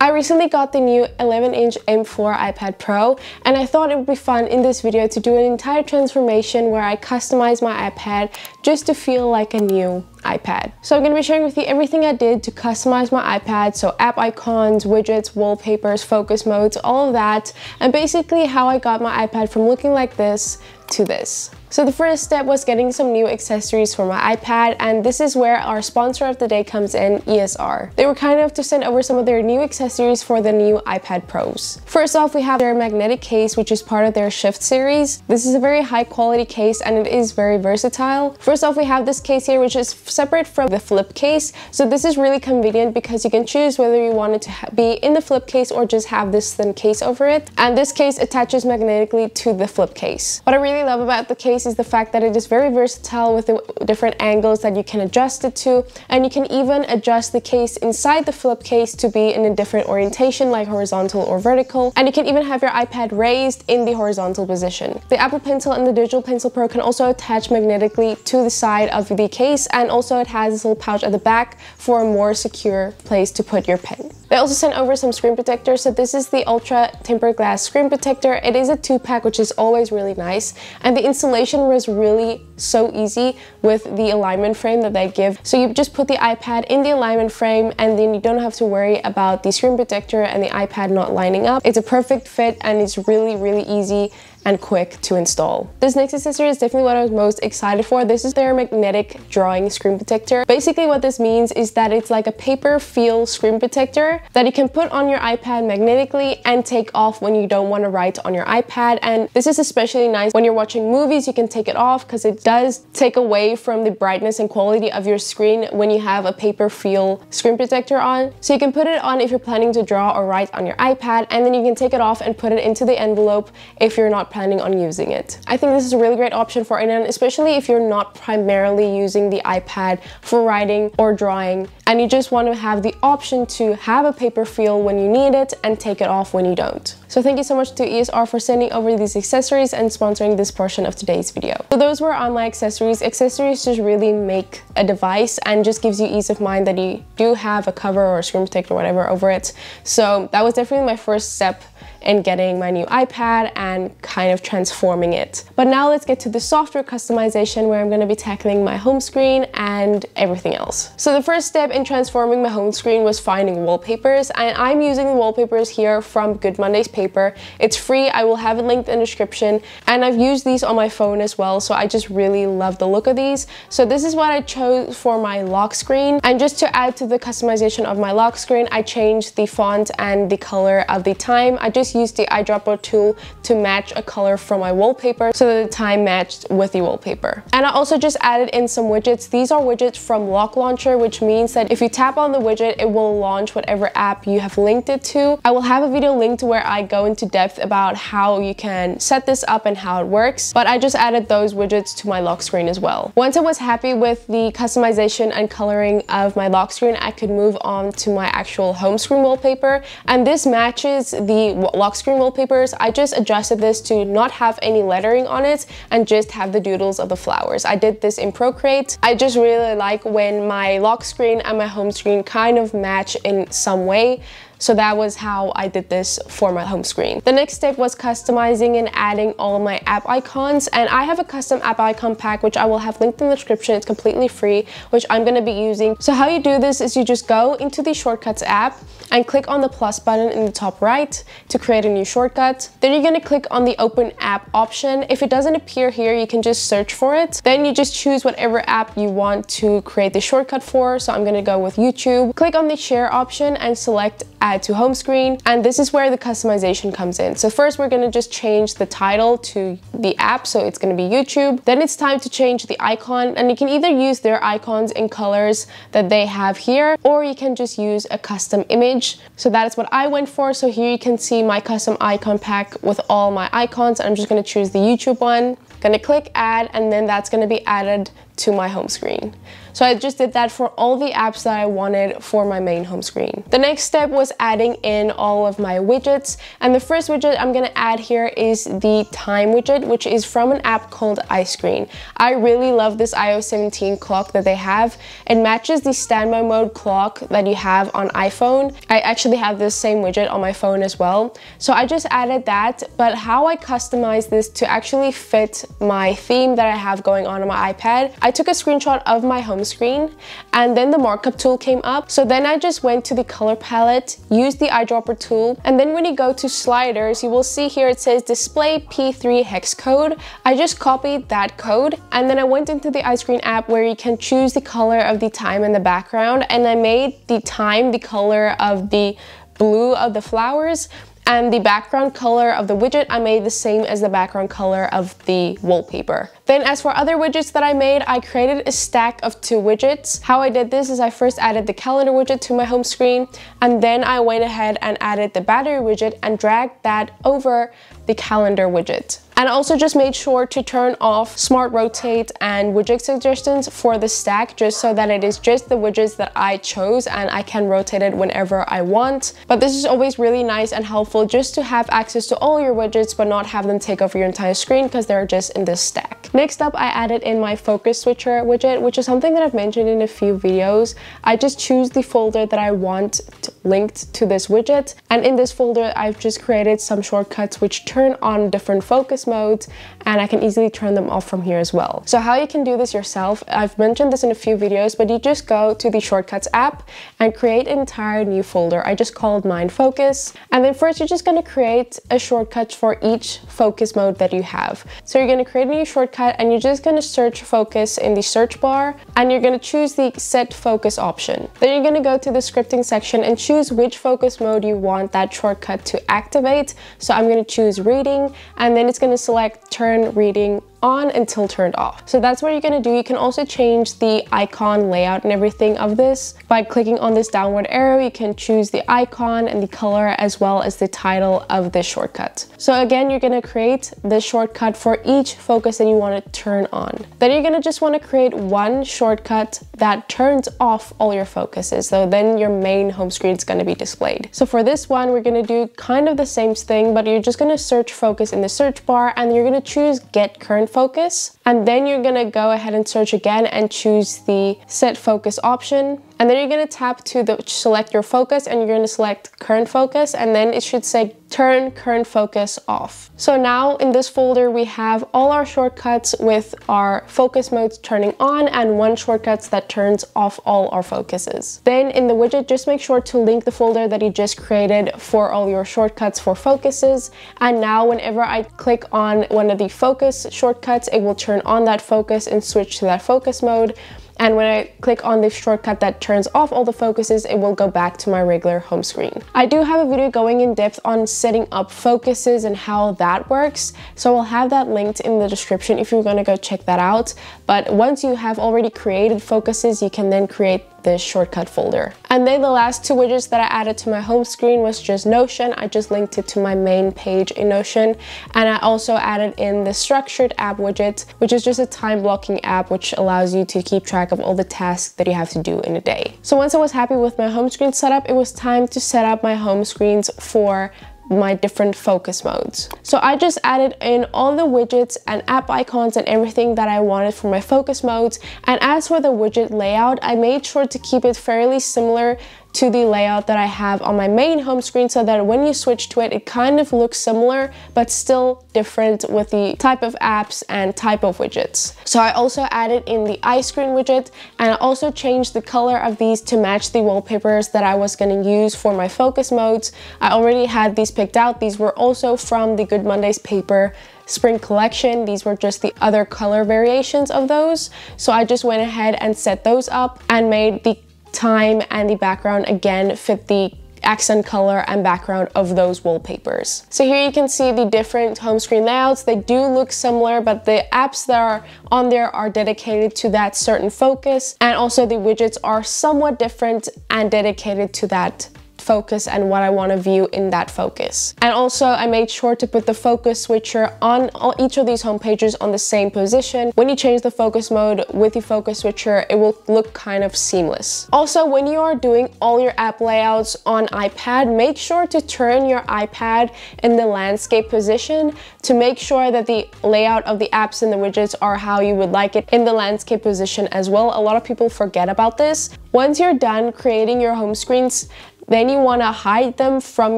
I recently got the new 11-inch M4 iPad Pro, and I thought it would be fun in this video to do an entire transformation where I customize my iPad just to feel like a new iPad. So I'm going to be sharing with you everything I did to customize my iPad, so app icons, widgets, wallpapers, focus modes, all of that, and basically how I got my iPad from looking like this to this. So the first step was getting some new accessories for my iPad, and this is where our sponsor of the day comes in, ESR. They were kind enough to send over some of their new accessories for the new iPad Pros. First off, we have their magnetic case, which is part of their Shift series. This is a very high quality case and it is very versatile. First off, we have this case here, which is separate from the flip case. So this is really convenient because you can choose whether you want it to be in the flip case or just have this thin case over it. And this case attaches magnetically to the flip case. What I really love about the case is the fact that it is very versatile with the different angles that you can adjust it to, and you can even adjust the case inside the flip case to be in a different orientation, like horizontal or vertical, and you can even have your iPad raised in the horizontal position. The Apple Pencil and the Digital Pencil Pro can also attach magnetically to the side of the case, and also it has this little pouch at the back for a more secure place to put your pen. They also sent over some screen protectors. So this is the Ultra Tempered Glass screen protector. It is a 2-pack, which is always really nice, and the installation was really so easy with the alignment frame that they give. So you just put the iPad in the alignment frame, and then you don't have to worry about the screen protector and the iPad not lining up. It's a perfect fit, and it's really easy and quick to install. This next accessory is definitely what I was most excited for. This is their magnetic drawing screen protector. Basically what this means is that it's like a paper feel screen protector that you can put on your iPad magnetically and take off when you don't want to write on your iPad. And this is especially nice when you're watching movies. You can take it off because it does take away from the brightness and quality of your screen when you have a paper feel screen protector on. So you can put it on if you're planning to draw or write on your iPad, and then you can take it off and put it into the envelope if you're not planning on using it. I think this is a really great option for anyone, especially if you're not primarily using the iPad for writing or drawing, and you just want to have the option to have a paper feel when you need it and take it off when you don't. So thank you so much to ESR for sending over these accessories and sponsoring this portion of today's video. So those were on my accessories. Accessories just really make a device and just gives you ease of mind that you do have a cover or a screen protector or whatever over it. So that was definitely my first step in getting my new iPad and kind of transforming it. But now let's get to the software customization, where I'm going to be tackling my home screen and everything else. So the first step in transforming my home screen was finding wallpapers, and I'm using the wallpapers here from Good Monday's paper. It's free. I will have it linked in the description, and I've used these on my phone as well, so I just really love the look of these. So this is what I chose for my lock screen, and just to add to the customization of my lock screen, I changed the font and the color of the time. I just used the eyedropper tool to match a color from my wallpaper so that the time matched with the wallpaper. And I also just added in some widgets. These are widgets from Lock Launcher, which means that if you tap on the widget, it will launch whatever app you have linked it to. I will have a video linked where I go into depth about how you can set this up and how it works, but I just added those widgets to my lock screen as well. Once I was happy with the customization and coloring of my lock screen, I could move on to my actual home screen wallpaper, and this matches the lock screen wallpapers. I just adjusted this to not have any lettering on it and just have the doodles of the flowers. I did this in Procreate. I just really like when my lock screen and my home screen kind of match in some way. So that was how I did this for my home screen. The next step was customizing and adding all of my app icons, and I have a custom app icon pack which I will have linked in the description. It's completely free, which I'm going to be using. So how you do this is you just go into the Shortcuts app and click on the plus button in the top right to create a new shortcut. Then you're going to click on the Open App option. If it doesn't appear here, you can just search for it. Then you just choose whatever app you want to create the shortcut for. So I'm going to go with YouTube. Click on the Share option and select Add to Home Screen, and this is where the customization comes in. So first we're going to just change the title to the app, so it's going to be YouTube. Then it's time to change the icon, and you can either use their icons in colors that they have here, or you can just use a custom image. So that is what I went for. So here you can see my custom icon pack with all my icons. I'm just going to choose the YouTube one. Gonna click add, and then that's gonna be added to my home screen. So I just did that for all the apps that I wanted for my main home screen. The next step was adding in all of my widgets, and the first widget I'm gonna add here is the time widget, which is from an app called iScreen. I really love this iOS 17 clock that they have. It matches the standby mode clock that you have on iPhone. I actually have this same widget on my phone as well. So I just added that, but how I customized this to actually fit my theme that I have going on my iPad, I took a screenshot of my home screen, and then the markup tool came up. So then I just went to the color palette, used the eyedropper tool, and then when you go to sliders, you will see here it says display P3 hex code. I just copied that code, and then I went into the iScreen app where you can choose the color of the time in the background, and I made the time the color of the blue of the flowers, and the background color of the widget I made the same as the background color of the wallpaper. Then as for other widgets that I made, I created a stack of 2 widgets. How I did this is I first added the calendar widget to my home screen, and then I went ahead and added the battery widget and dragged that over the calendar widget. And also just made sure to turn off Smart Rotate and widget suggestions for the stack, just so that it is just the widgets that I chose and I can rotate it whenever I want. But this is always really nice and helpful just to have access to all your widgets but not have them take over your entire screen because they're just in this stack. Next up, I added in my focus switcher widget, which is something that I've mentioned in a few videos. I just choose the folder that I want linked to this widget, and in this folder I've just created some shortcuts which turn on different focus modes, and I can easily turn them off from here as well. So how you can do this yourself, I've mentioned this in a few videos, but you just go to the Shortcuts app and create an entire new folder. I just called mine Focus, and then first you're just going to create a shortcut for each focus mode that you have. So you're going to create a new shortcut, and you're just going to search focus in the search bar, and you're going to choose the set focus option. Then you're going to go to the scripting section and choose which focus mode you want that shortcut to activate. So I'm going to choose reading, and then it's going to select turn reading on until turned off. So that's what you're going to do. You can also change the icon layout and everything of this by clicking on this downward arrow. You can choose the icon and the color as well as the title of this shortcut. So again, you're going to create the shortcut for each focus that you want to turn on. Then you're going to just want to create one shortcut that turns off all your focuses. So then your main home screen is going to be displayed. So for this one, we're going to do kind of the same thing, but you're just going to search focus in the search bar, and you're going to choose get current focus, and then you're going to go ahead and search again and choose the set focus option, and then you're going to tap to the select your focus, and you're going to select current focus, and then it should say turn current focus off. So now in this folder we have all our shortcuts with our focus modes turning on and one shortcut that turns off all our focuses. Then in the widget, just make sure to link the folder that you just created for all your shortcuts for focuses, and now whenever I click on one of the focus shortcuts, it will turn on that focus and switch to that focus mode. And when I click on the shortcut that turns off all the focuses, it will go back to my regular home screen. I do have a video going in depth on setting up focuses and how that works, so I'll have that linked in the description if you're gonna go check that out. But once you have already created focuses, you can then create this shortcut folder. And then the last 2 widgets that I added to my home screen was just Notion. I just linked it to my main page in Notion, and I also added in the structured app widget, which is just a time blocking app which allows you to keep track of all the tasks that you have to do in a day. So once I was happy with my home screen setup, it was time to set up my home screens for my different focus modes. So I just added in all the widgets and app icons and everything that I wanted for my focus modes. And as for the widget layout, I made sure to keep it fairly similar to the layout that I have on my main home screen, so that when you switch to it, it kind of looks similar but still different with the type of apps and type of widgets. So I also added in the iScreen widget, and I also changed the color of these to match the wallpapers that I was going to use for my focus modes. I already had these picked out. These were also from the Good Mondays paper spring collection. These were just the other color variations of those. So I just went ahead and set those up and made the time and the background again fit the accent color and background of those wallpapers. So here you can see the different home screen layouts. They do look similar, but the apps that are on there are dedicated to that certain focus, and also the widgets are somewhat different and dedicated to that focus and what I want to view in that focus. And also I made sure to put the focus switcher on each of these home pages on the same position. When you change the focus mode with the focus switcher, it will look kind of seamless. Also, when you are doing all your app layouts on iPad, make sure to turn your iPad in the landscape position to make sure that the layout of the apps and the widgets are how you would like it in the landscape position as well. A lot of people forget about this. Once you're done creating your home screens, then you want to hide them from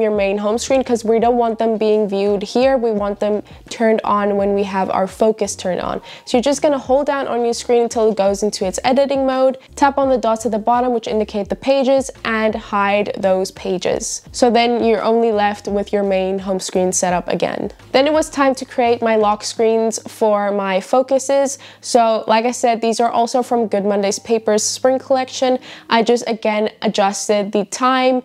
your main home screen because we don't want them being viewed here. We want them turned on when we have our focus turned on. So you're just going to hold down on your screen until it goes into its editing mode, tap on the dots at the bottom which indicate the pages, and hide those pages. So then you're only left with your main home screen set up again. Then it was time to create my lock screens for my focuses. So like I said, these are also from Good Monday's Papers Spring Collection. I just again adjusted the time,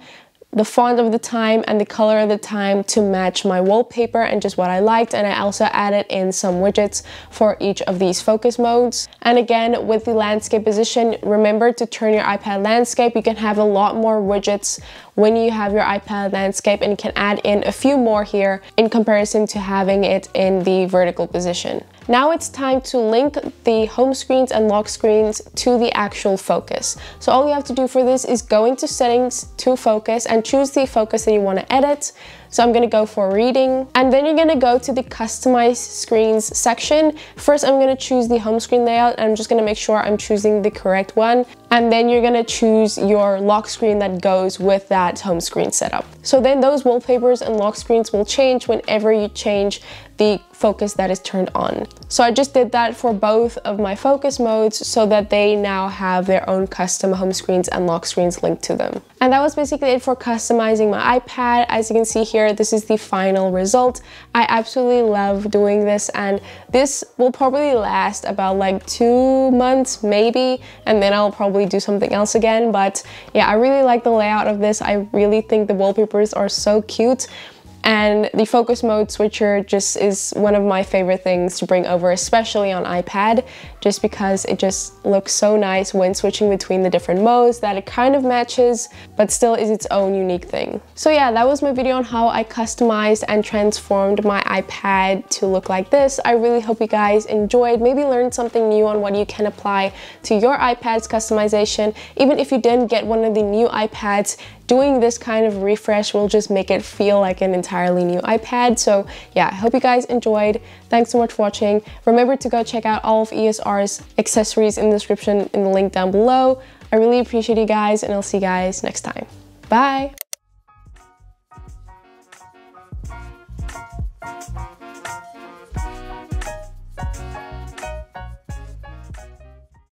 the font of the time, and the color of the time to match my wallpaper and just what I liked. And I also added in some widgets for each of these focus modes. And again, with the landscape position, remember to turn your iPad landscape. You can have a lot more widgets when you have your iPad landscape, and you can add in a few more here in comparison to having it in the vertical position. Now it's time to link the home screens and lock screens to the actual focus. So all you have to do for this is go into settings to focus and choose the focus that you want to edit. So I'm going to go for reading, and then you're going to go to the customize screens section. First, I'm going to choose the home screen layout, and I'm just going to make sure I'm choosing the correct one. And then you're going to choose your lock screen that goes with that home screen setup. So then those wallpapers and lock screens will change whenever you change the focus that is turned on. So I just did that for both of my focus modes so that they now have their own custom home screens and lock screens linked to them. And that was basically it for customizing my iPad. As you can see here, this is the final result. I absolutely love doing this, and this will probably last about like 2 months maybe, and then I'll probably do something else again. But yeah, I really like the layout of this. I really think the wallpapers are so cute. And the focus mode switcher just is one of my favorite things to bring over, especially on iPad, just because it just looks so nice when switching between the different modes, that it kind of matches, but still is its own unique thing. So yeah, that was my video on how I customized and transformed my iPad to look like this. I really hope you guys enjoyed, maybe learned something new on what you can apply to your iPad's customization. Even if you didn't get one of the new iPads, doing this kind of refresh will just make it feel like an entirely new iPad. So yeah, I hope you guys enjoyed. Thanks so much for watching. Remember to go check out all of ESR's accessories in the description in the link down below. I really appreciate you guys, and I'll see you guys next time. Bye!